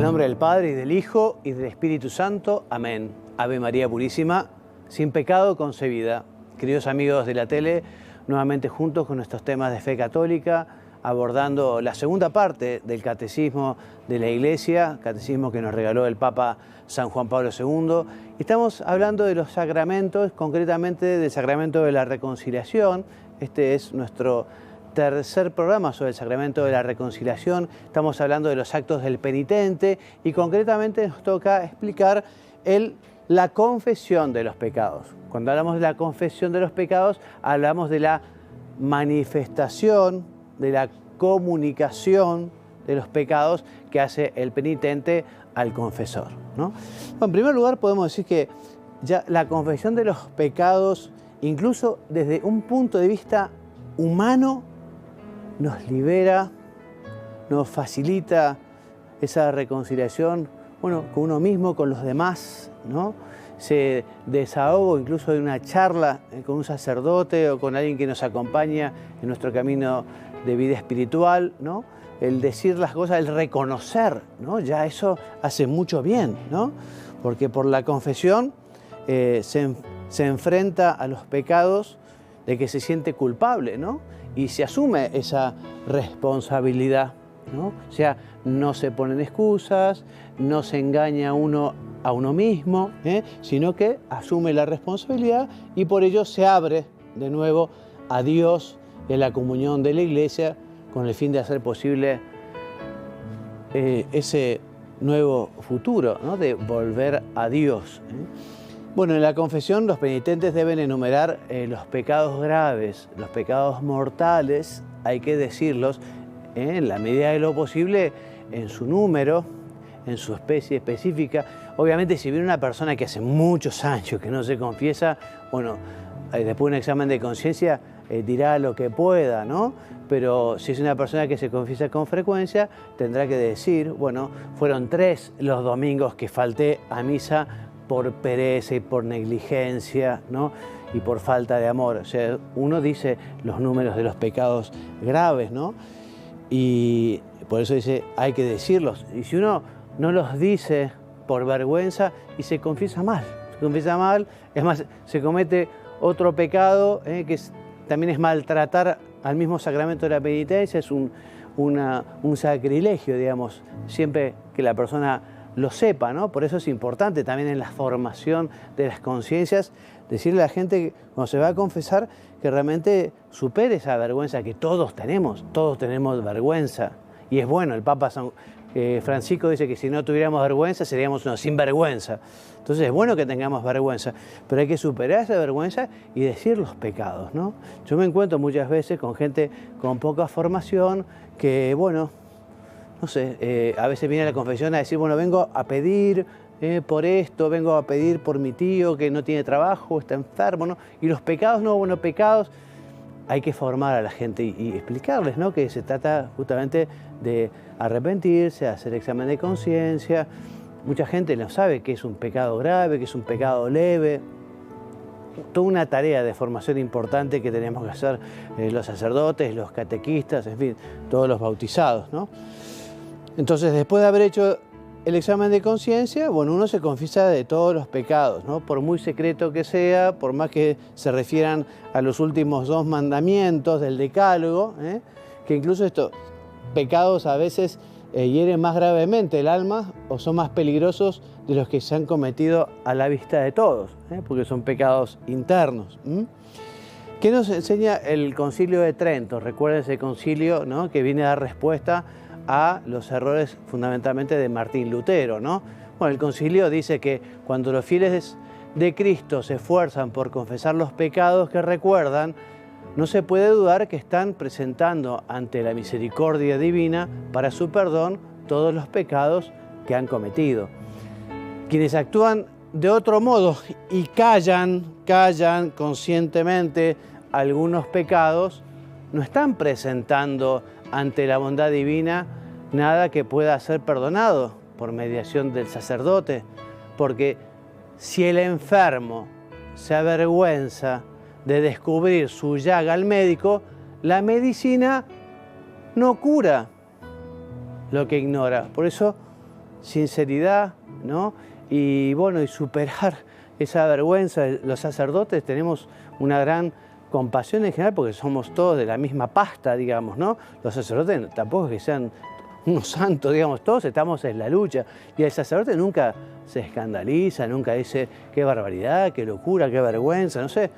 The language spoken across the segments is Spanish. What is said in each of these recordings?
nombre del Padre, y del Hijo, y del Espíritu Santo. Amén. Ave María Purísima, sin pecado concebida. Queridos amigos de la tele, nuevamente juntos con nuestros temas de fe católica, abordando la segunda parte del Catecismo de la Iglesia, catecismo que nos regaló el Papa San Juan Pablo II. Estamos hablando de los sacramentos, concretamente del sacramento de la reconciliación. Este es nuestro tercer programa sobre el sacramento de la reconciliación. Estamos hablando de los actos del penitente y concretamente nos toca explicar la confesión de los pecados. Cuando hablamos de la confesión de los pecados, hablamos de la manifestación, de la comunicación de los pecados que hace el penitente al confesor, ¿no? Bueno, en primer lugar, podemos decir que ya la confesión de los pecados, incluso desde un punto de vista humano, nos libera, nos facilita esa reconciliación, bueno, con uno mismo, con los demás, ¿no? Ese desahogo incluso de una charla con un sacerdote o con alguien que nos acompaña en nuestro camino de vida espiritual, ¿no? El decir las cosas, el reconocer, ¿no? Ya eso hace mucho bien, ¿no? Porque por la confesión se enfrenta a los pecados de que se siente culpable, ¿no? Y se asume esa responsabilidad, ¿no? O sea, no se ponen excusas, no se engaña uno a uno mismo, sino que asume la responsabilidad y por ello se abre de nuevo a Dios y a la comunión de la Iglesia con el fin de hacer posible ese nuevo futuro, ¿no? De volver a Dios. Bueno, en la confesión los penitentes deben enumerar los pecados graves, los pecados mortales, hay que decirlos, en la medida de lo posible, en su número, en su especie específica. Obviamente, si viene una persona que hace muchos años que no se confiesa, bueno, después de un examen de conciencia dirá lo que pueda, ¿no? Pero si es una persona que se confiesa con frecuencia, tendrá que decir, bueno, fueron 3 los domingos que falté a misa por pereza y por negligencia, ¿no? Y por falta de amor. O sea, uno dice los números de los pecados graves, ¿no? Y por eso dice, hay que decirlos. Y si uno no los dice por vergüenza y se confiesa mal, es más, se comete otro pecado, también es maltratar al mismo sacramento de la penitencia, es un sacrilegio, digamos, siempre que la persona lo sepa, ¿no? Por eso es importante también en la formación de las conciencias decirle a la gente que cuando se va a confesar que realmente supere esa vergüenza que todos tenemos vergüenza. Y es bueno, el Papa Francisco dice que si no tuviéramos vergüenza seríamos unos sinvergüenza. Entonces es bueno que tengamos vergüenza, pero hay que superar esa vergüenza y decir los pecados, ¿no? Yo me encuentro muchas veces con gente con poca formación que, bueno, no sé, a veces viene a la confesión a decir, bueno, vengo a pedir por esto, vengo a pedir por mi tío que no tiene trabajo, está enfermo, ¿no? Y los pecados, no, bueno, pecados, hay que formar a la gente y explicarles, ¿no? Que se trata justamente de arrepentirse, hacer examen de conciencia. Mucha gente no sabe qué es un pecado grave, qué es un pecado leve. Toda una tarea de formación importante que tenemos que hacer los sacerdotes, los catequistas, en fin, todos los bautizados, ¿no? Entonces, después de haber hecho el examen de conciencia, bueno, uno se confiesa de todos los pecados, ¿no? Por muy secreto que sea, por más que se refieran a los últimos 2 mandamientos del Decálogo, que incluso estos pecados a veces hieren más gravemente el alma o son más peligrosos de los que se han cometido a la vista de todos, porque son pecados internos. ¿Qué nos enseña el Concilio de Trento? Recuerden ese concilio, ¿no? Que viene a dar respuesta a los errores fundamentalmente de Martín Lutero, ¿no? Bueno, el concilio dice que cuando los fieles de Cristo se esfuerzan por confesar los pecados que recuerdan, no se puede dudar que están presentando ante la misericordia divina para su perdón todos los pecados que han cometido. Quienes actúan de otro modo y callan conscientemente algunos pecados, no están presentando ante la bondad divina nada que pueda ser perdonado por mediación del sacerdote, porque si el enfermo se avergüenza de descubrir su llaga al médico, la medicina no cura lo que ignora. Por eso sinceridad, ¿no? Y bueno, y superar esa vergüenza. Los sacerdotes tenemos una gran compasión en general porque somos todos de la misma pasta, digamos, ¿no? Los sacerdotes tampoco es que sean unos santos, digamos, todos estamos en la lucha. Y el sacerdote nunca se escandaliza, nunca dice qué barbaridad, qué locura, qué vergüenza, no sé.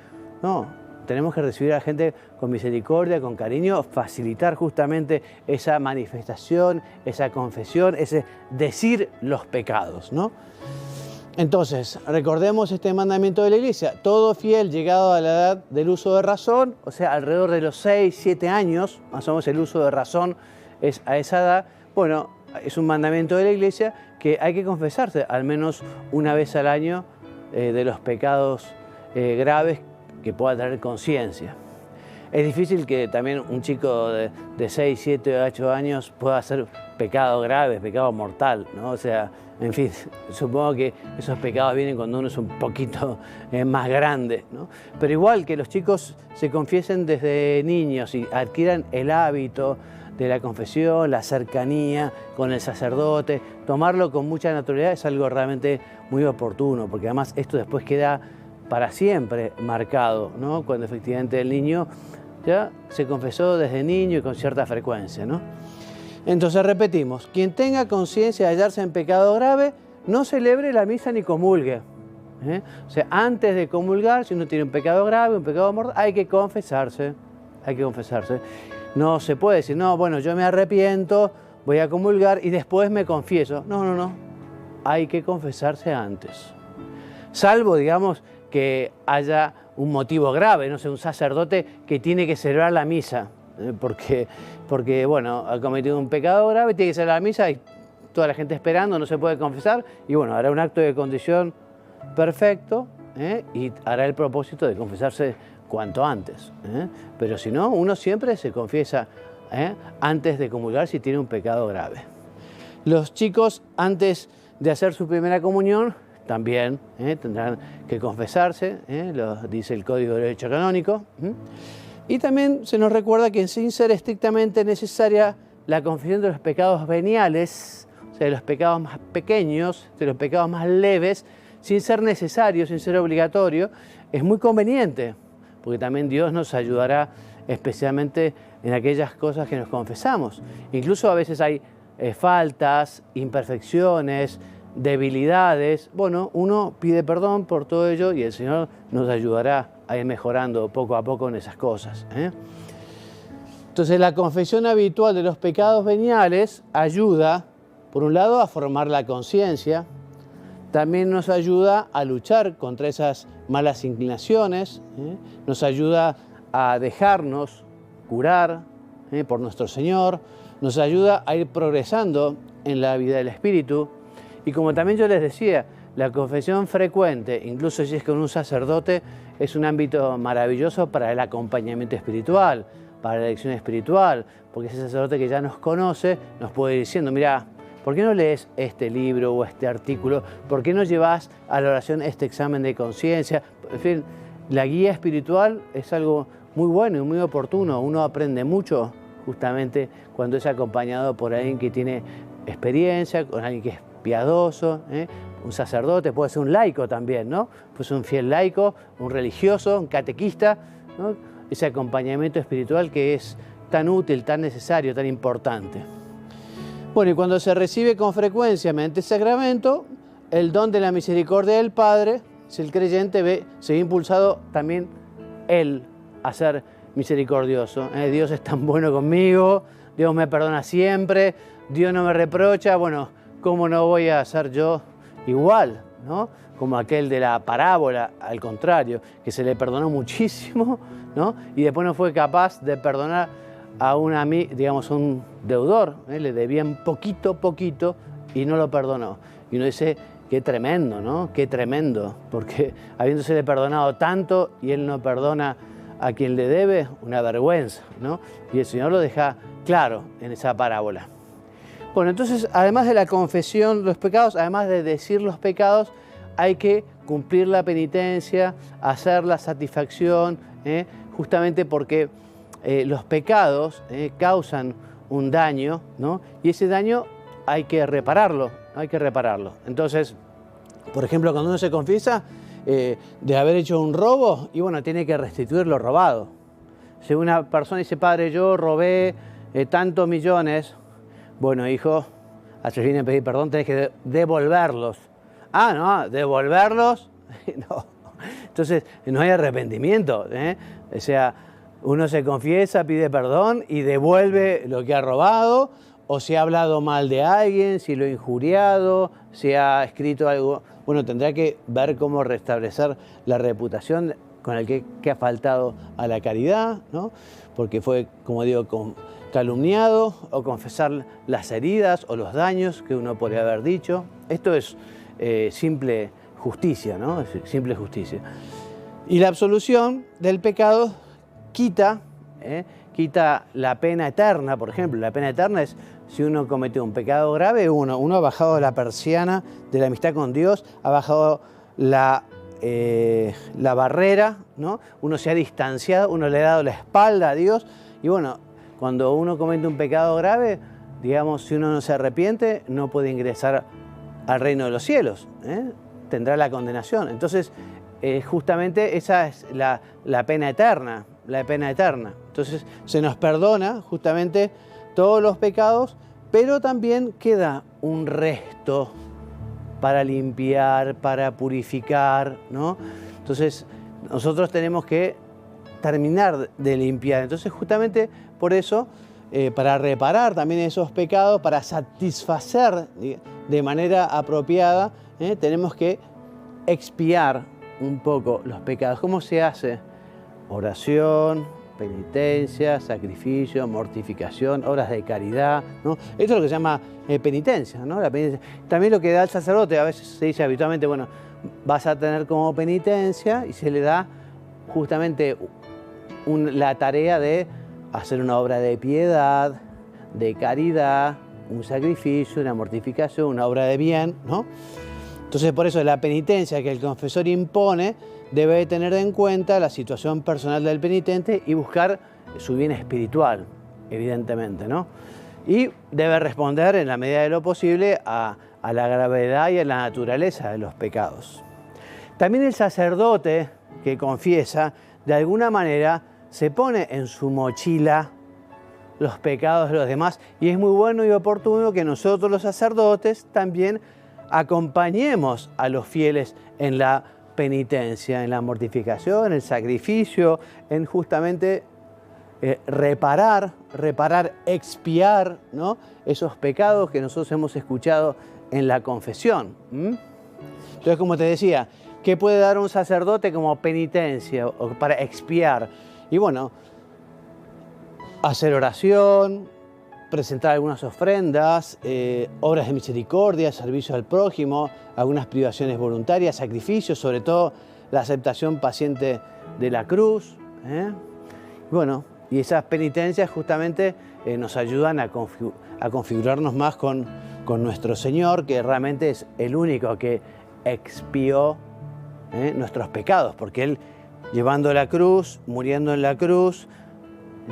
No, tenemos que recibir a la gente con misericordia, con cariño, facilitar justamente esa manifestación, esa confesión, ese decir los pecados, ¿no? Entonces, recordemos este mandamiento de la Iglesia. Todo fiel llegado a la edad del uso de razón, o sea, alrededor de los 6, 7 años, más o menos el uso de razón es a esa edad, bueno, es un mandamiento de la Iglesia que hay que confesarse al menos una vez al año de los pecados graves que pueda tener conciencia. Es difícil que también un chico de 6, 7, 8 años pueda hacer pecado grave, pecado mortal, ¿no? O sea, en fin, supongo que esos pecados vienen cuando uno es un poquito más grande, ¿no? Pero igual que los chicos se confiesen desde niños y adquieran el hábito de la confesión, la cercanía con el sacerdote, tomarlo con mucha naturalidad es algo realmente muy oportuno, porque además esto después queda para siempre marcado, ¿no? Cuando efectivamente el niño ya se confesó desde niño y con cierta frecuencia, ¿no? Entonces repetimos, quien tenga conciencia de hallarse en pecado grave, no celebre la misa ni comulgue. O sea, antes de comulgar, si uno tiene un pecado grave, un pecado mortal, hay que confesarse. Hay que confesarse. No se puede decir, no, bueno, yo me arrepiento, voy a comulgar y después me confieso. No, no, no. Hay que confesarse antes. Salvo, digamos, que haya un motivo grave, no sé, un sacerdote que tiene que celebrar la misa, porque bueno, ha cometido un pecado grave, tiene que celebrar la misa y toda la gente esperando, no se puede confesar, y bueno, hará un acto de contrición perfecto y hará el propósito de confesarse cuanto antes. Pero si no, uno siempre se confiesa antes de comulgar si tiene un pecado grave. Los chicos, antes de hacer su primera comunión, también tendrán que confesarse, lo dice el Código de Derecho Canónico. Y también se nos recuerda que sin ser estrictamente necesaria la confesión de los pecados veniales, o sea, de los pecados más pequeños, de los pecados más leves, sin ser necesario, sin ser obligatorio, es muy conveniente, porque también Dios nos ayudará especialmente en aquellas cosas que nos confesamos. Incluso a veces hay faltas, imperfecciones, debilidades. Bueno, uno pide perdón por todo ello y el Señor nos ayudará a ir mejorando poco a poco en esas cosas. Entonces, la confesión habitual de los pecados veniales ayuda, por un lado, a formar la conciencia, también nos ayuda a luchar contra esas malas inclinaciones, nos ayuda a dejarnos curar por nuestro Señor, nos ayuda a ir progresando en la vida del Espíritu. Y como también yo les decía, la confesión frecuente, incluso si es con un sacerdote, es un ámbito maravilloso para el acompañamiento espiritual, para la dirección espiritual, porque ese sacerdote que ya nos conoce nos puede ir diciendo, mira, ¿por qué no lees este libro o este artículo? ¿Por qué no llevas a la oración este examen de conciencia? En fin, la guía espiritual es algo muy bueno y muy oportuno. Uno aprende mucho justamente cuando es acompañado por alguien que tiene experiencia, con alguien que es piadoso, un sacerdote, puede ser un laico también, ¿no? Pues un fiel laico, un religioso, un catequista, ¿no? Ese acompañamiento espiritual que es tan útil, tan necesario, tan importante. Bueno, y cuando se recibe con frecuencia mediante el sacramento, el don de la misericordia del Padre, si el creyente se ve impulsado también él a ser misericordioso. Dios es tan bueno conmigo, Dios me perdona siempre, Dios no me reprocha, bueno, ¿cómo no voy a ser yo igual, ¿no? Como aquel de la parábola, al contrario, que se le perdonó muchísimo, ¿no? Y después no fue capaz de perdonar a un deudor, le debían poquito y no lo perdonó. Y uno dice, qué tremendo, ¿no? Qué tremendo, porque habiéndosele perdonado tanto y él no perdona a quien le debe, una vergüenza, ¿no? Y el Señor lo deja claro en esa parábola. Bueno, entonces, además de la confesión de los pecados, además de decir los pecados, hay que cumplir la penitencia, hacer la satisfacción, justamente porque los pecados causan un daño, ¿no? Y ese daño hay que repararlo, hay que repararlo. Entonces, por ejemplo, cuando uno se confiesa de haber hecho un robo, y bueno, tiene que restituir lo robado. Si una persona dice, padre, yo robé tantos millones, bueno, hijo, haces bien en pedir perdón, tenés que devolverlos. Ah, no, devolverlos, no. Entonces, no hay arrepentimiento, ¿eh? O sea, uno se confiesa, pide perdón y devuelve lo que ha robado, o si ha hablado mal de alguien, si lo ha injuriado, si ha escrito algo. Bueno, tendrá que ver cómo restablecer la reputación con el que ha faltado a la caridad, ¿no? Porque fue, como digo, calumniado, o confesar las heridas o los daños que uno podría haber dicho. Esto es simple justicia, ¿no? Es simple justicia. Y la absolución del pecado quita la pena eterna. Por ejemplo, la pena eterna es si uno cometió un pecado grave, uno ha bajado la persiana de la amistad con Dios, ha bajado la barrera, ¿no? Uno se ha distanciado, uno le ha dado la espalda a Dios. Y bueno, cuando uno comete un pecado grave, digamos, si uno no se arrepiente, no puede ingresar al reino de los cielos, ¿eh? Tendrá la condenación. Entonces, justamente esa es la pena eterna, la pena eterna. Entonces, se nos perdona justamente todos los pecados, pero también queda un resto para limpiar, para purificar, ¿no? Entonces, nosotros tenemos que terminar de limpiar. Entonces, justamente por eso, para reparar también esos pecados, para satisfacer de manera apropiada, tenemos que expiar un poco los pecados. ¿Cómo se hace? Oración, penitencia, sacrificio, mortificación, obras de caridad, ¿no? Esto es lo que se llama penitencia, ¿no? La penitencia. También lo que da el sacerdote, a veces se dice habitualmente, bueno, vas a tener como penitencia, y se le da justamente la tarea de hacer una obra de piedad, de caridad, un sacrificio, una mortificación, una obra de bien, ¿no? Entonces, por eso la penitencia que el confesor impone debe tener en cuenta la situación personal del penitente y buscar su bien espiritual, evidentemente, ¿no? Y debe responder en la medida de lo posible a la gravedad y a la naturaleza de los pecados. También el sacerdote que confiesa, de alguna manera, se pone en su mochila los pecados de los demás, y es muy bueno y oportuno que nosotros los sacerdotes también acompañemos a los fieles en la penitencia, en la mortificación, en el sacrificio, en justamente reparar, expiar, ¿no? Esos pecados que nosotros hemos escuchado en la confesión. Entonces, como te decía, ¿qué puede dar un sacerdote como penitencia o para expiar? Y bueno, hacer oración, presentar algunas ofrendas, obras de misericordia, servicio al prójimo, algunas privaciones voluntarias, sacrificios, sobre todo la aceptación paciente de la cruz. Bueno, y esas penitencias justamente nos ayudan a configurarnos más con nuestro Señor, que realmente es el único que expió nuestros pecados, porque Él, llevando la cruz, muriendo en la cruz,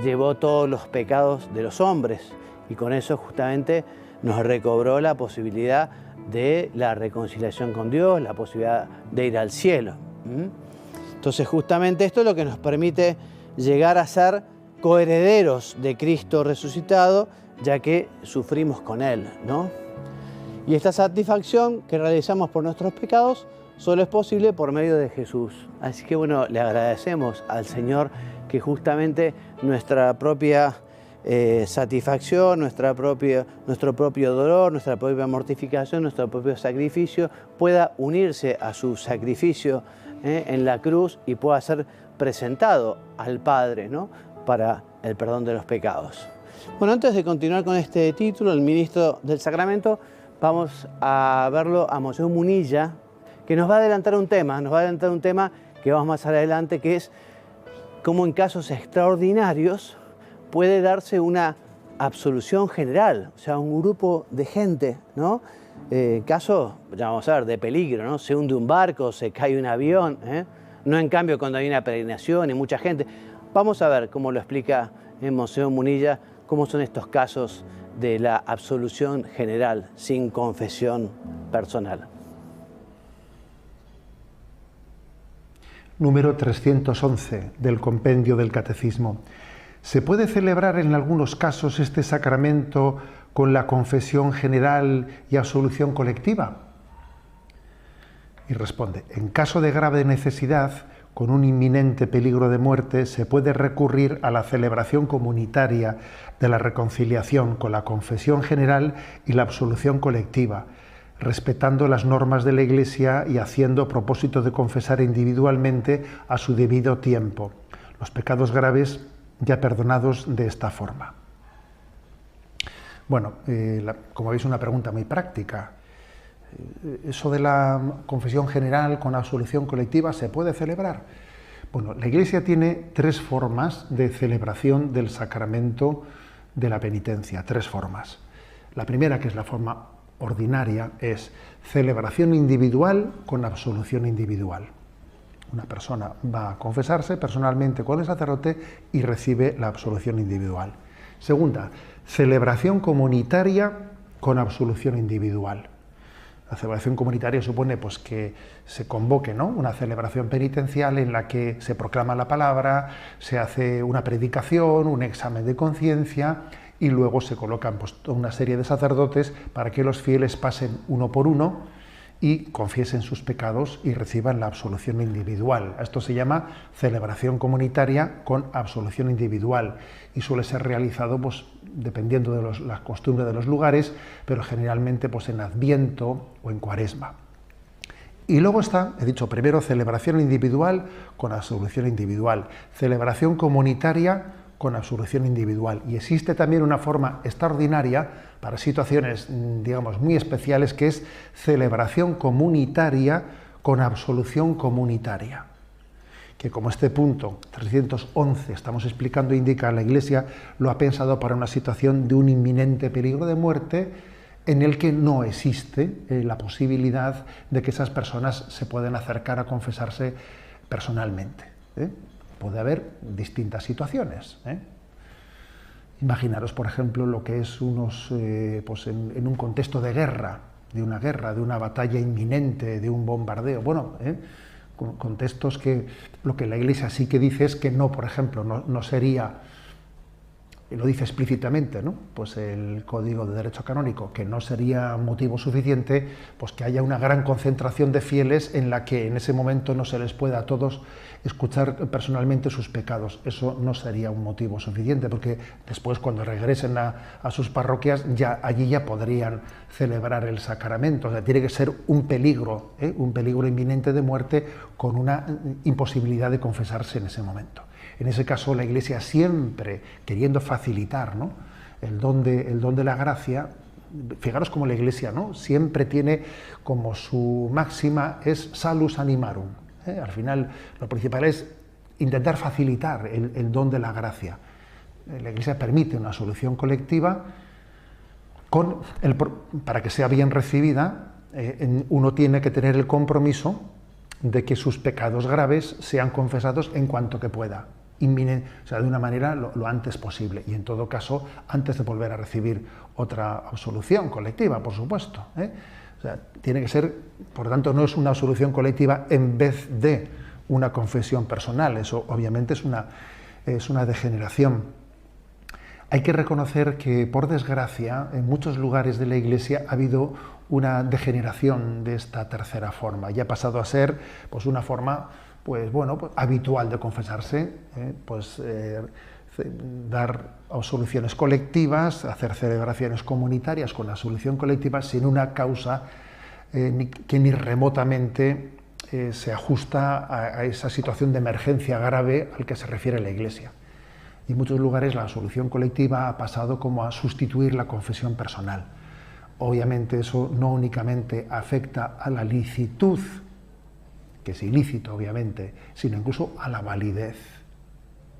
llevó todos los pecados de los hombres, y con eso justamente nos recobró la posibilidad de la reconciliación con Dios, la posibilidad de ir al cielo. Entonces, justamente esto es lo que nos permite llegar a ser coherederos de Cristo resucitado, ya que sufrimos con Él, ¿no? Y esta satisfacción que realizamos por nuestros pecados solo es posible por medio de Jesús. Así que bueno, le agradecemos al Señor que justamente nuestra propia satisfacción, nuestro propio dolor, nuestra propia mortificación, nuestro propio sacrificio pueda unirse a su sacrificio en la cruz y pueda ser presentado al Padre, ¿no? Para el perdón de los pecados. Bueno, antes de continuar con este título, el ministro del Sacramento, vamos a verlo a Monseñor Munilla, que nos va a adelantar un tema que vamos más adelante, que es cómo en casos extraordinarios puede darse una absolución general, o sea, un grupo de gente, ¿no? Caso, ya vamos a ver, de peligro, ¿no? Se hunde un barco, se cae un avión, no en cambio cuando hay una peregrinación y mucha gente. Vamos a ver cómo lo explica Monseñor Munilla ¿Cómo son estos casos de la absolución general sin confesión personal? Número 311 del Compendio del Catecismo. ¿Se puede celebrar en algunos casos este sacramento con la confesión general y absolución colectiva? Y responde, en caso de grave necesidad, con un inminente peligro de muerte, se puede recurrir a la celebración comunitaria de la reconciliación con la confesión general y la absolución colectiva, respetando las normas de la Iglesia y haciendo propósito de confesar individualmente a su debido tiempo los pecados graves ya perdonados de esta forma. Bueno, como veis, una pregunta muy práctica. ¿Eso de la confesión general con absolución colectiva se puede celebrar? Bueno, la Iglesia tiene tres formas de celebración del sacramento de la penitencia, tres formas. La primera, que es la forma ordinaria, es celebración individual con absolución individual. Una persona va a confesarse personalmente con el sacerdote y recibe la absolución individual. Segunda, celebración comunitaria con absolución individual. La celebración comunitaria supone pues, que se convoque, ¿no?, una celebración penitencial en la que se proclama la palabra, se hace una predicación, un examen de conciencia y luego se colocan pues, toda una serie de sacerdotes para que los fieles pasen uno por uno y confiesen sus pecados y reciban la absolución individual. Esto se llama celebración comunitaria con absolución individual y suele ser realizado pues, dependiendo de las costumbres de los lugares, pero generalmente pues, en Adviento o en Cuaresma. Y luego está, he dicho primero, celebración individual con absolución individual, celebración comunitaria con absolución individual. Y existe también una forma extraordinaria para situaciones, digamos, muy especiales, que es celebración comunitaria con absolución comunitaria. Que como este punto 311 estamos explicando indica, la Iglesia lo ha pensado para una situación de un inminente peligro de muerte en el que no existe la posibilidad de que esas personas se puedan acercar a confesarse personalmente. Puede haber distintas situaciones. Imaginaros, por ejemplo, lo que es pues en un contexto de guerra, de una batalla inminente, de un bombardeo. Bueno, contextos que lo que la Iglesia sí que dice es que no, por ejemplo, no sería, y lo dice explícitamente, ¿no?, pues el Código de Derecho Canónico, que no sería motivo suficiente pues que haya una gran concentración de fieles en la que en ese momento no se les pueda a todos escuchar personalmente sus pecados. Eso no sería un motivo suficiente, porque después, cuando regresen a sus parroquias, allí ya podrían celebrar el sacramento. O sea, tiene que ser un peligro inminente de muerte con una imposibilidad de confesarse en ese momento. En ese caso, la Iglesia, siempre queriendo facilitar, ¿no?, el don de la gracia, fijaros cómo la Iglesia, ¿no?, siempre tiene como su máxima es salus animarum. Al final, lo principal es intentar facilitar el don de la gracia. La Iglesia permite una solución colectiva para que sea bien recibida. Uno tiene que tener el compromiso de que sus pecados graves sean confesados en cuanto que pueda. O sea, de una manera lo antes posible, y en todo caso antes de volver a recibir otra absolución colectiva, por supuesto. O sea, tiene que ser, por lo tanto, no es una absolución colectiva en vez de una confesión personal. Eso obviamente es una degeneración. Hay que reconocer que, por desgracia, en muchos lugares de la Iglesia ha habido una degeneración de esta tercera forma, y ha pasado a ser pues una forma pues habitual de confesarse, dar absoluciones colectivas, hacer celebraciones comunitarias con la absolución colectiva sin una causa que ni remotamente se ajusta a esa situación de emergencia grave al que se refiere la Iglesia. Y en muchos lugares la absolución colectiva ha pasado como a sustituir la confesión personal. Obviamente eso no únicamente afecta a la licitud, que es ilícito obviamente, sino incluso a la validez.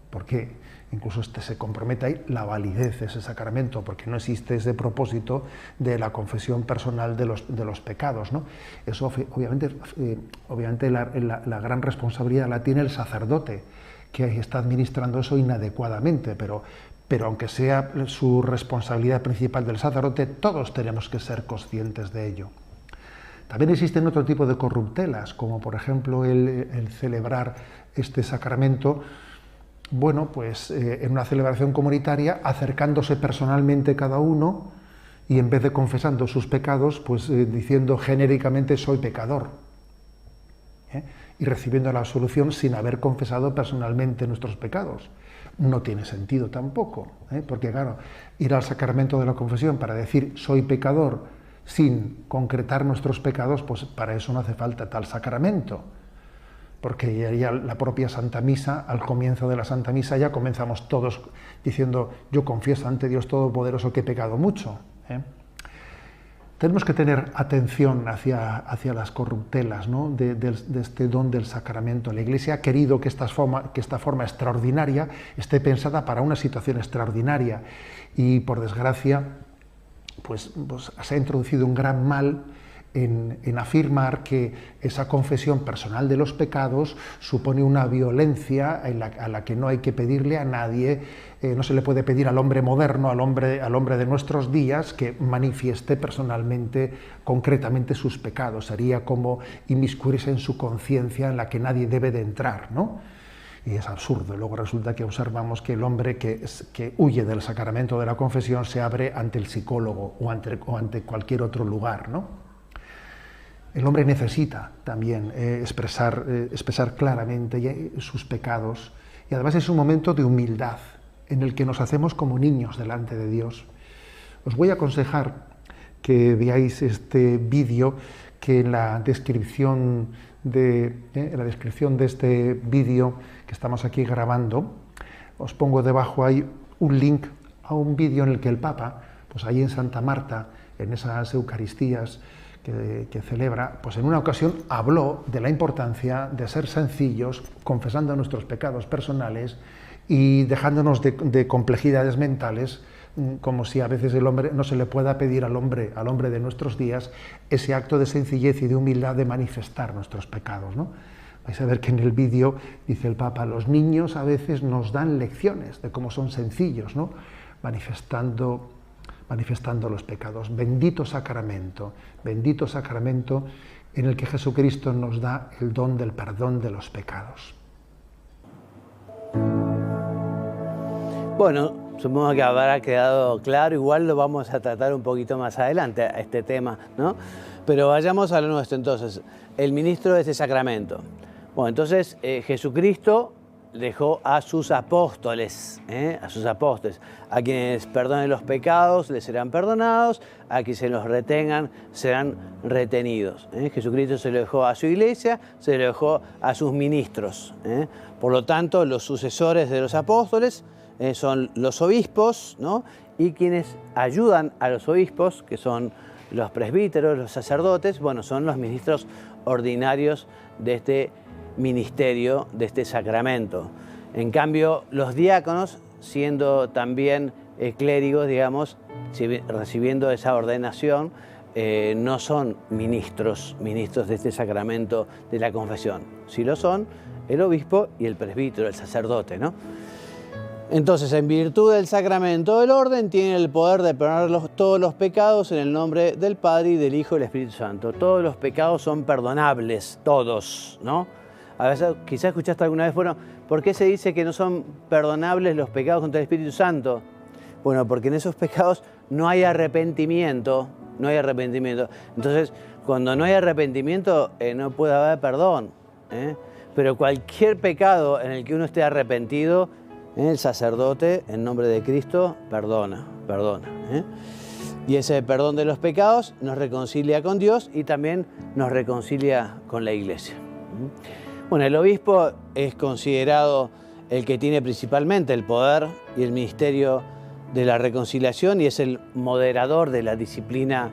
Porque incluso se compromete ahí la validez de ese sacramento, porque no existe ese propósito de la confesión personal de los pecados, ¿no? Eso obviamente la gran responsabilidad la tiene el sacerdote, que está administrando eso inadecuadamente, pero pero aunque sea su responsabilidad principal del sacerdote, todos tenemos que ser conscientes de ello. También existen otro tipo de corruptelas, como por ejemplo el celebrar este sacramento, bueno, pues en una celebración comunitaria, acercándose personalmente cada uno y en vez de confesando sus pecados, pues diciendo genéricamente soy pecador, y recibiendo la absolución sin haber confesado personalmente nuestros pecados. No tiene sentido tampoco, porque claro, ir al sacramento de la confesión para decir soy pecador sin concretar nuestros pecados, pues para eso no hace falta tal sacramento, porque ya la propia Santa Misa, al comienzo de la Santa Misa ya comenzamos todos diciendo yo confieso ante Dios Todopoderoso que he pecado mucho. Tenemos que tener atención hacia las corruptelas, ¿no?, de este don del sacramento. La Iglesia ha querido que esta forma extraordinaria esté pensada para una situación extraordinaria y, por desgracia, pues se ha introducido un gran mal en afirmar que esa confesión personal de los pecados supone una violencia a la que no hay que pedirle a nadie, no se le puede pedir al hombre moderno, al hombre de nuestros días, que manifieste personalmente, concretamente sus pecados. Sería como inmiscuirse en su conciencia en la que nadie debe de entrar, ¿no? Y es absurdo. Luego resulta que observamos que el hombre que huye del sacramento de la confesión se abre ante el psicólogo o ante cualquier otro lugar, ¿no? El hombre necesita también expresar claramente sus pecados, y además es un momento de humildad en el que nos hacemos como niños delante de Dios. Os voy a aconsejar que veáis este vídeo, que en la descripción de este vídeo que estamos aquí grabando, os pongo debajo ahí un link a un vídeo en el que el Papa, pues ahí en Santa Marta, en esas Eucaristías que celebra, pues en una ocasión habló de la importancia de ser sencillos, confesando nuestros pecados personales y dejándonos de complejidades mentales, como si a veces el hombre no se le pueda pedir al hombre de nuestros días ese acto de sencillez y de humildad de manifestar nuestros pecados, ¿no? Vais a ver que en el vídeo dice el Papa, los niños a veces nos dan lecciones de cómo son sencillos, ¿no?, manifestando los pecados. Bendito sacramento en el que Jesucristo nos da el don del perdón de los pecados. Bueno, supongo que habrá quedado claro, igual lo vamos a tratar un poquito más adelante a este tema, ¿no? Pero vayamos a lo nuestro entonces, el ministro de este sacramento. Bueno, entonces Jesucristo dejó a sus apóstoles, a quienes perdonen los pecados les serán perdonados, a quienes se los retengan serán retenidos. Jesucristo se lo dejó a su iglesia, se lo dejó a sus ministros. Por lo tanto, los sucesores de los apóstoles son los obispos, ¿no?, y quienes ayudan a los obispos, que son los presbíteros, los sacerdotes, bueno, son los ministros ordinarios de este ministerio, de este sacramento. En cambio, los diáconos, siendo también clérigos, digamos, recibiendo esa ordenación, no son ministros de este sacramento de la confesión. Sí lo son el obispo y el presbítero, el sacerdote, ¿no? Entonces, en virtud del sacramento del orden, tienen el poder de perdonar todos los pecados en el nombre del Padre y del Hijo y del Espíritu Santo. Todos los pecados son perdonables, todos, ¿no? A veces, quizás escuchaste alguna vez, bueno, ¿por qué se dice que no son perdonables los pecados contra el Espíritu Santo? Bueno, porque en esos pecados no hay arrepentimiento, Entonces, cuando no hay arrepentimiento, no puede haber perdón, Pero cualquier pecado en el que uno esté arrepentido, el sacerdote, en nombre de Cristo, perdona. Y ese perdón de los pecados nos reconcilia con Dios y también nos reconcilia con la Iglesia. Bueno, el obispo es considerado el que tiene principalmente el poder y el ministerio de la reconciliación y es el moderador de la disciplina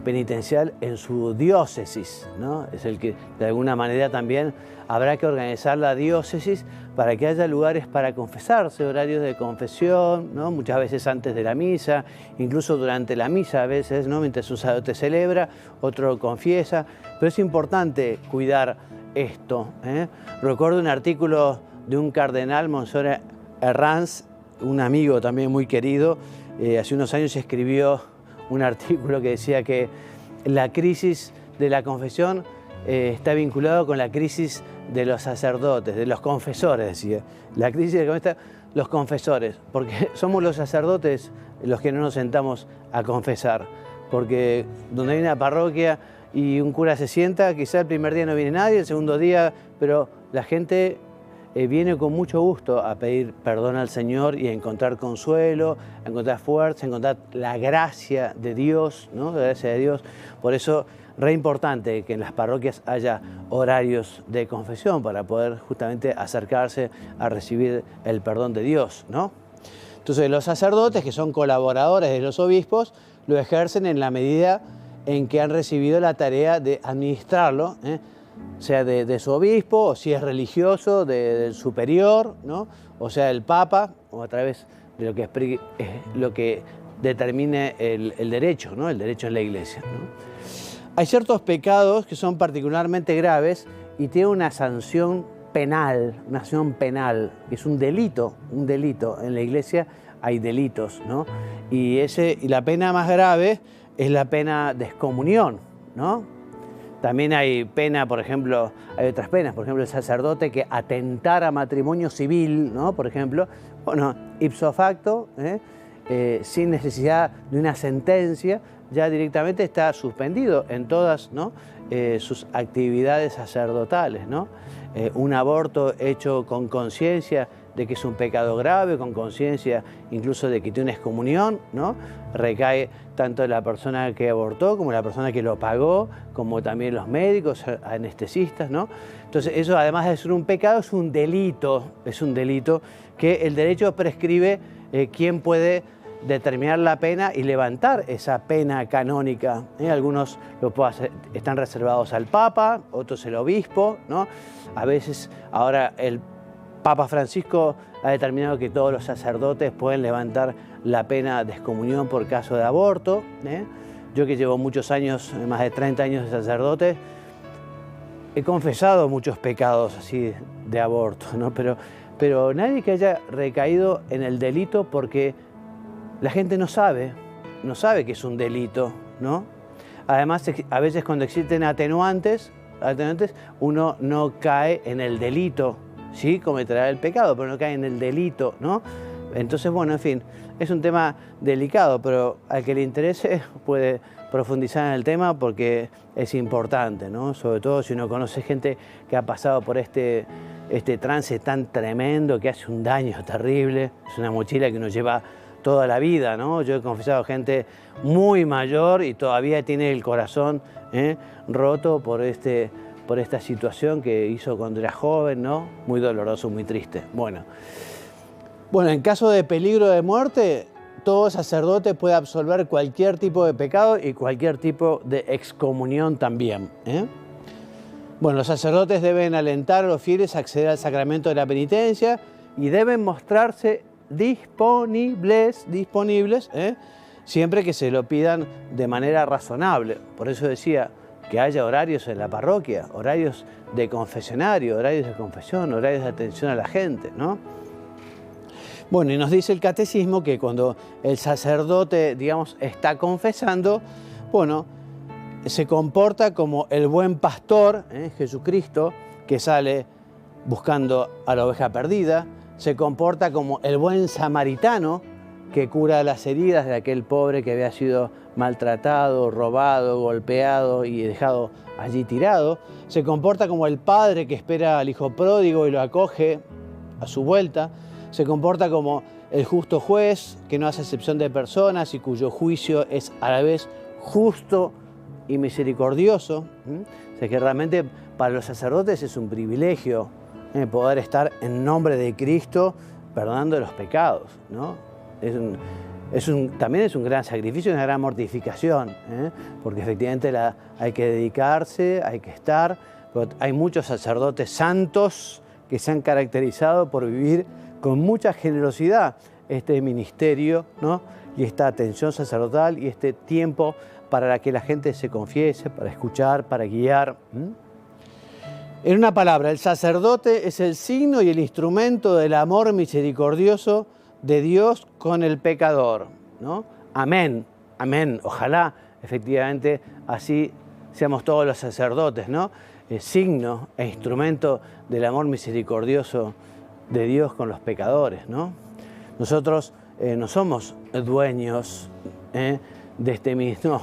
penitencial en su diócesis, ¿no? Es el que de alguna manera también habrá que organizar la diócesis para que haya lugares para confesarse, horarios de confesión, ¿no? Muchas veces antes de la misa, incluso durante la misa a veces, ¿no? Mientras un sacerdote celebra, otro confiesa, pero es importante cuidar esto. Recuerdo un artículo de un cardenal, Monseñor Herranz, un amigo también muy querido, hace unos años escribió un artículo que decía que la crisis de la confesión está vinculado con la crisis de los sacerdotes, de los confesores, decía. La crisis de los confesores, porque somos los sacerdotes los que no nos sentamos a confesar, porque donde hay una parroquia y un cura se sienta, quizá el primer día no viene nadie, el segundo día, pero la gente viene con mucho gusto a pedir perdón al Señor y a encontrar consuelo, a encontrar fuerza, a encontrar la gracia de Dios, ¿no? La gracia de Dios. Por eso, re importante que en las parroquias haya horarios de confesión para poder justamente acercarse a recibir el perdón de Dios, ¿no? Entonces, los sacerdotes, que son colaboradores de los obispos, lo ejercen en la medida en que han recibido la tarea de administrarlo, sea de su obispo, o si es religioso, del superior, ¿no? O sea, el Papa, o a través de lo que determine el derecho, ¿no? El derecho en la Iglesia, ¿no? Hay ciertos pecados que son particularmente graves y tienen una sanción penal, que es un delito. En la Iglesia hay delitos, ¿no? Y la pena más grave es la pena de excomunión, ¿no? También hay pena, por ejemplo, hay otras penas, por ejemplo, el sacerdote que atentara a matrimonio civil, ¿no? Por ejemplo, bueno, ipso facto, sin necesidad de una sentencia, ya directamente está suspendido en todas, ¿no? Sus actividades sacerdotales, ¿no? Un aborto hecho con conciencia de que es un pecado grave, con conciencia incluso de que tiene una excomunión, ¿no? Recae tanto la persona que abortó como la persona que lo pagó, como también los médicos, anestesistas, ¿no? Entonces eso, además de ser un pecado, es un delito que el derecho prescribe quién puede determinar la pena y levantar esa pena canónica. Algunos están reservados al Papa, otros el obispo, ¿no? A veces ahora el Papa Francisco ha determinado que todos los sacerdotes pueden levantar la pena de excomunión por caso de aborto. Yo, que llevo muchos años, más de 30 años de sacerdote, he confesado muchos pecados así de aborto, ¿no? Pero nadie que haya recaído en el delito, porque la gente no sabe que es un delito, ¿no? Además, a veces cuando existen atenuantes, uno no cae en el delito. Sí, cometerá el pecado, pero no cae en el delito, ¿no? Entonces, bueno, en fin, es un tema delicado, pero al que le interese puede profundizar en el tema porque es importante, ¿no? Sobre todo si uno conoce gente que ha pasado por este trance tan tremendo que hace un daño terrible. Es una mochila que uno lleva toda la vida, ¿no? Yo he confesado gente muy mayor y todavía tiene el corazón roto por esta situación que hizo cuando era joven, ¿no? Muy doloroso, muy triste. Bueno, en caso de peligro de muerte, todo sacerdote puede absolver cualquier tipo de pecado y cualquier tipo de excomunión también. Bueno, los sacerdotes deben alentar a los fieles a acceder al sacramento de la penitencia y deben mostrarse disponibles, siempre que se lo pidan de manera razonable. Por eso decía que haya horarios en la parroquia, horarios de confesionario, horarios de confesión, horarios de atención a la gente, ¿no? Bueno, y nos dice el catecismo que cuando el sacerdote, digamos, está confesando, bueno, se comporta como el buen pastor, Jesucristo, que sale buscando a la oveja perdida, se comporta como el buen samaritano, que cura las heridas de aquel pobre que había sido maltratado, robado, golpeado y dejado allí tirado. Se comporta como el padre que espera al hijo pródigo y lo acoge a su vuelta. Se comporta como el justo juez que no hace excepción de personas y cuyo juicio es a la vez justo y misericordioso. O sea que realmente para los sacerdotes es un privilegio poder estar en nombre de Cristo perdonando los pecados, ¿no? También es un gran sacrificio, una gran mortificación, porque efectivamente hay que dedicarse, hay que estar. Pero hay muchos sacerdotes santos que se han caracterizado por vivir con mucha generosidad este ministerio, ¿no? Y esta atención sacerdotal y este tiempo para que la gente se confiese, para escuchar, para guiar. En una palabra, el sacerdote es el signo y el instrumento del amor misericordioso de Dios con el pecador, ¿no? Amén, amén. Ojalá efectivamente así seamos todos los sacerdotes, ¿no? Signo e instrumento del amor misericordioso de Dios con los pecadores, ¿no? Nosotros no somos dueños de este mismo,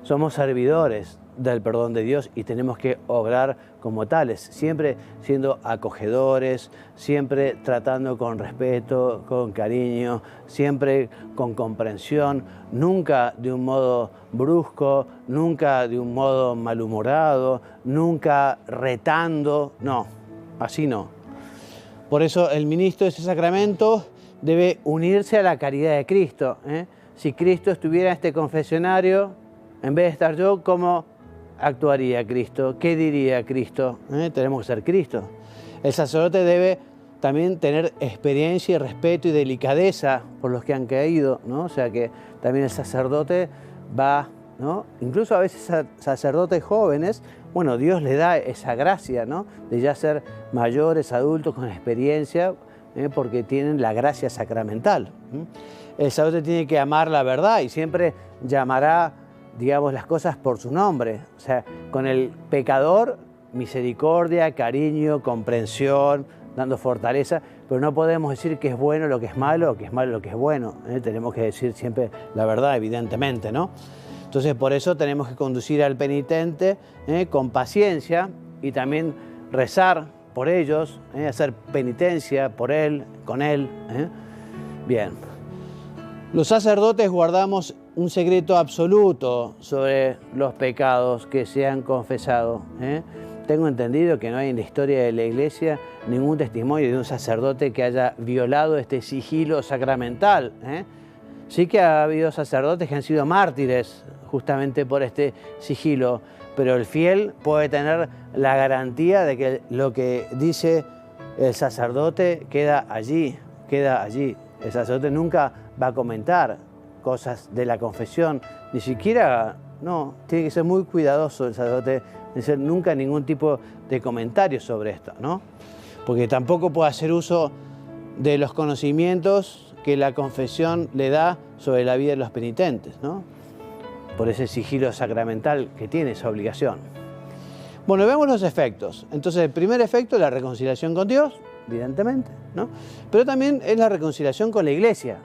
somos servidores del perdón de Dios y tenemos que obrar como tales, siempre siendo acogedores, siempre tratando con respeto, con cariño, siempre con comprensión, nunca de un modo brusco, nunca de un modo malhumorado, nunca retando, no, así no. Por eso el ministro de ese sacramento debe unirse a la caridad de Cristo. Si Cristo estuviera en este confesionario, en vez de estar yo, ¿cómo actuaría Cristo? ¿Qué diría Cristo? Tenemos que ser Cristo. El sacerdote debe también tener experiencia y respeto y delicadeza por los que han caído, ¿no? O sea que también el sacerdote va, ¿no? Incluso a veces a sacerdotes jóvenes, bueno, Dios le da esa gracia, ¿no? De ya ser mayores, adultos, con experiencia, porque tienen la gracia sacramental. El sacerdote tiene que amar la verdad y siempre llamará, digamos, las cosas por su nombre. O sea, con el pecador, misericordia, cariño, comprensión, dando fortaleza, pero no podemos decir que es bueno lo que es malo o que es malo lo que es bueno. Tenemos que decir siempre la verdad, evidentemente, ¿no? Entonces, por eso tenemos que conducir al penitente con paciencia y también rezar por ellos, hacer penitencia por él, con él. Bien. Los sacerdotes guardamos un secreto absoluto sobre los pecados que se han confesado. Tengo entendido que no hay en la historia de la Iglesia ningún testimonio de un sacerdote que haya violado este sigilo sacramental. Sí que ha habido sacerdotes que han sido mártires justamente por este sigilo, pero el fiel puede tener la garantía de que lo que dice el sacerdote queda allí, queda allí. El sacerdote nunca va a comentar cosas de la confesión, ni siquiera, no, tiene que ser muy cuidadoso el sacerdote de hacer nunca ningún tipo de comentario sobre esto, ¿no? Porque tampoco puede hacer uso de los conocimientos que la confesión le da sobre la vida de los penitentes, ¿no? Por ese sigilo sacramental que tiene esa obligación. Bueno, vemos los efectos. Entonces, el primer efecto es la reconciliación con Dios, evidentemente, ¿no? Pero también es la reconciliación con la Iglesia,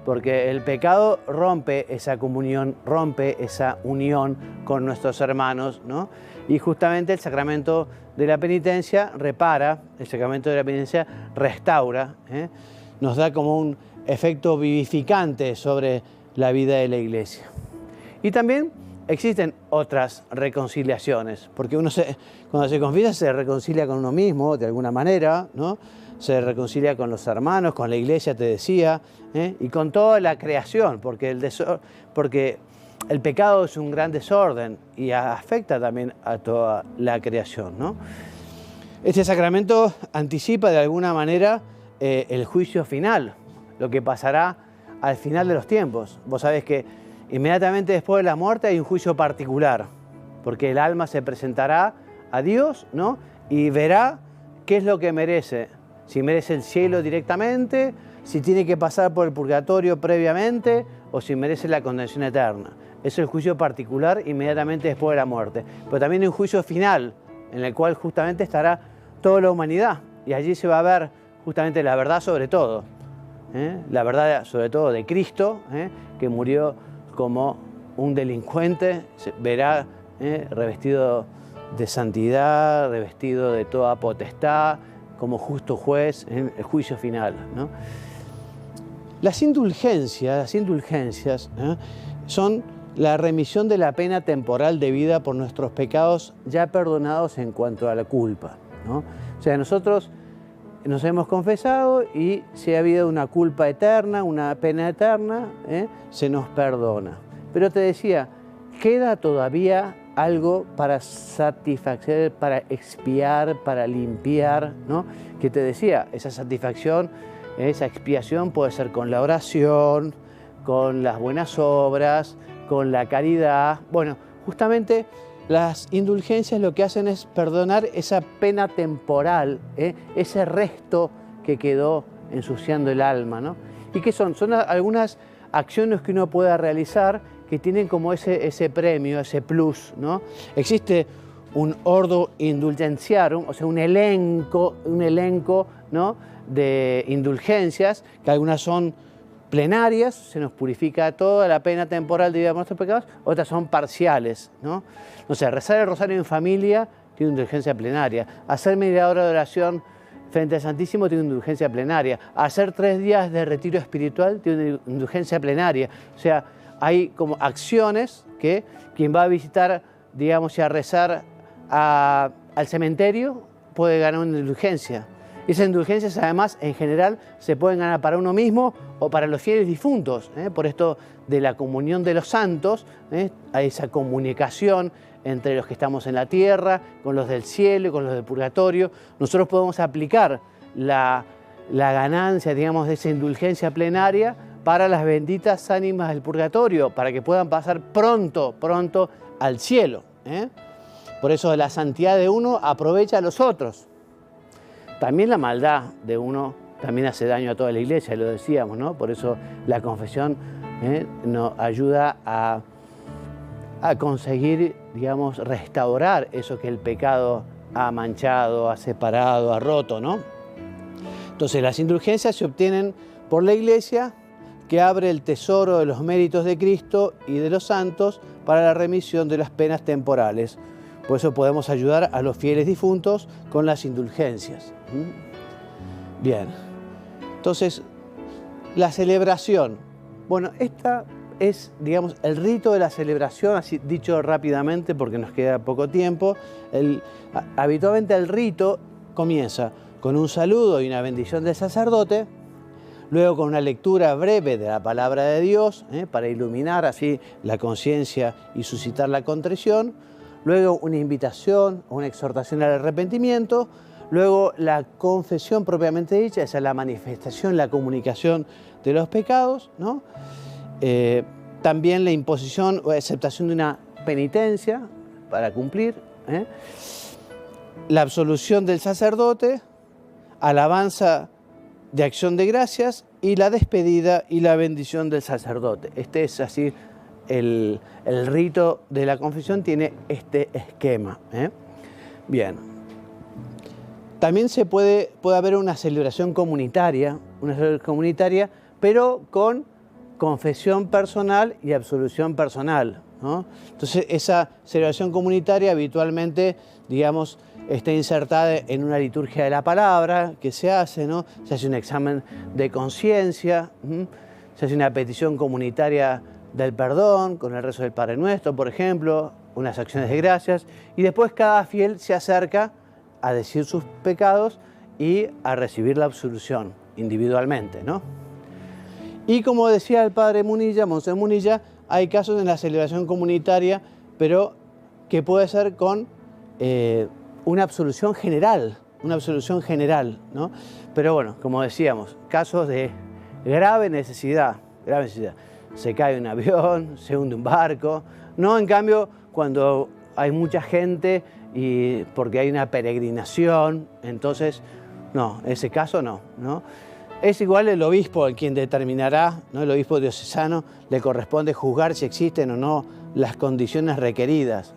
porque el pecado rompe esa comunión, rompe esa unión con nuestros hermanos, ¿no? Y justamente el sacramento de la penitencia repara, el sacramento de la penitencia restaura, nos da como un efecto vivificante sobre la vida de la Iglesia. Y también existen otras reconciliaciones, porque cuando se confiesa se reconcilia con uno mismo de alguna manera, ¿no? Se reconcilia con los hermanos, con la Iglesia, te decía, y con toda la creación, porque el pecado es un gran desorden y afecta también a toda la creación, ¿no? Este sacramento anticipa de alguna manera el juicio final, lo que pasará al final de los tiempos. Vos sabés que inmediatamente después de la muerte hay un juicio particular, porque el alma se presentará a Dios, ¿no? Y verá qué es lo que merece. Si merece el cielo directamente, si tiene que pasar por el purgatorio previamente o si merece la condenación eterna. Eso es el juicio particular inmediatamente después de la muerte. Pero también hay un juicio final en el cual justamente estará toda la humanidad y allí se va a ver justamente la verdad sobre todo. La verdad sobre todo de Cristo, que murió como un delincuente, se verá revestido de santidad, revestido de toda potestad, como justo juez en el juicio final, ¿no? Las indulgencias son la remisión de la pena temporal debida por nuestros pecados ya perdonados en cuanto a la culpa, ¿no? O sea, nosotros nos hemos confesado y si ha habido una culpa eterna, una pena eterna, se nos perdona. Pero te decía, queda todavía algo para satisfacer, para expiar, para limpiar, ¿no? Que te decía, esa satisfacción, esa expiación puede ser con la oración, con las buenas obras, con la caridad. Bueno, justamente las indulgencias lo que hacen es perdonar esa pena temporal, ese resto que quedó ensuciando el alma, ¿no? ¿Y qué son? Son algunas acciones que uno pueda realizar que tienen como ese premio, ese plus, ¿no? Existe un ordo indulgentiarum, o sea, un elenco, ¿no?, de indulgencias, que algunas son plenarias, se nos purifica toda la pena temporal de nuestros pecados, otras son parciales, ¿no? No sé, rezar el rosario en familia tiene indulgencia plenaria, hacer media hora de oración frente al Santísimo tiene indulgencia plenaria, hacer 3 días de retiro espiritual tiene indulgencia plenaria. O sea, hay como acciones que quien va a visitar, digamos, y a rezar al cementerio puede ganar una indulgencia. Y esas indulgencias, además, en general, se pueden ganar para uno mismo o para los fieles difuntos. Por esto de la comunión de los santos, hay esa comunicación entre los que estamos en la tierra, con los del cielo y con los del purgatorio. Nosotros podemos aplicar la ganancia, digamos, de esa indulgencia plenaria para las benditas ánimas del purgatorio, para que puedan pasar pronto al cielo. Por eso la santidad de uno aprovecha a los otros. También la maldad de uno también hace daño a toda la iglesia, lo decíamos, ¿no? Por eso la confesión nos ayuda a conseguir, digamos, restaurar eso que el pecado ha manchado, ha separado, ha roto, ¿no? Entonces las indulgencias se obtienen por la iglesia, que abre el tesoro de los méritos de Cristo y de los santos para la remisión de las penas temporales. Por eso podemos ayudar a los fieles difuntos con las indulgencias. Bien, entonces la celebración. Bueno, esta es, digamos, el rito de la celebración, así dicho rápidamente porque nos queda poco tiempo. Habitualmente el rito comienza con un saludo y una bendición del sacerdote, luego con una lectura breve de la palabra de Dios, para iluminar así la conciencia y suscitar la contrición, luego una invitación o una exhortación al arrepentimiento, luego la confesión propiamente dicha, esa es la manifestación, la comunicación de los pecados, ¿no? También la imposición o aceptación de una penitencia para cumplir, la absolución del sacerdote, alabanza de acción de gracias y la despedida y la bendición del sacerdote. Este es así, el rito de la confesión tiene este esquema. Bien. También puede haber una celebración comunitaria, pero con confesión personal y absolución personal, ¿no? Entonces esa celebración comunitaria habitualmente, digamos, está insertada en una liturgia de la palabra que se hace, ¿no? Se hace un examen de conciencia, se hace una petición comunitaria del perdón con el rezo del Padre Nuestro, por ejemplo, unas acciones de gracias, y después cada fiel se acerca a decir sus pecados y a recibir la absolución individualmente, ¿no? Y como decía el Padre Munilla, Monseñor Munilla, hay casos en la celebración comunitaria, pero que puede ser con una absolución general, ¿no? Pero bueno, como decíamos, casos de grave necesidad. Se cae un avión, se hunde un barco, no en cambio cuando hay mucha gente y porque hay una peregrinación, entonces no, ese caso no. Es igual el obispo el quien determinará, ¿no? El obispo diocesano le corresponde juzgar si existen o no las condiciones requeridas.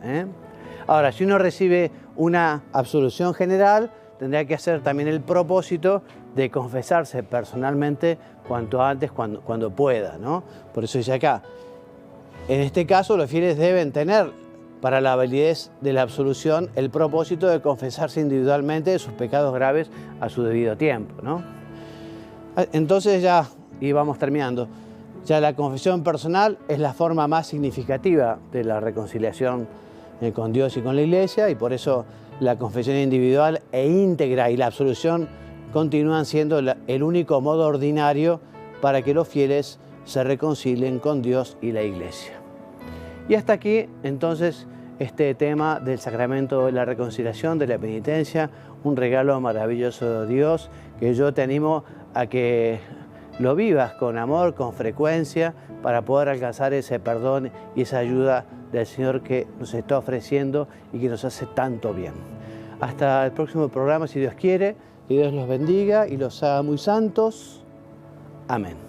Ahora, si uno recibe una absolución general, tendrá que hacer también el propósito de confesarse personalmente cuanto antes, cuando pueda, ¿no? Por eso dice acá, en este caso los fieles deben tener para la validez de la absolución el propósito de confesarse individualmente de sus pecados graves a su debido tiempo, ¿no? Entonces ya, y vamos terminando, ya la confesión personal es la forma más significativa de la reconciliación con Dios y con la Iglesia, y por eso la confesión individual e íntegra y la absolución continúan siendo el único modo ordinario para que los fieles se reconcilien con Dios y la Iglesia. Y hasta aquí, entonces, este tema del sacramento de la reconciliación, de la penitencia, un regalo maravilloso de Dios, que yo te animo a que lo vivas con amor, con frecuencia, para poder alcanzar ese perdón y esa ayuda del Señor que nos está ofreciendo y que nos hace tanto bien. Hasta el próximo programa, si Dios quiere. Que Dios los bendiga y los haga muy santos. Amén.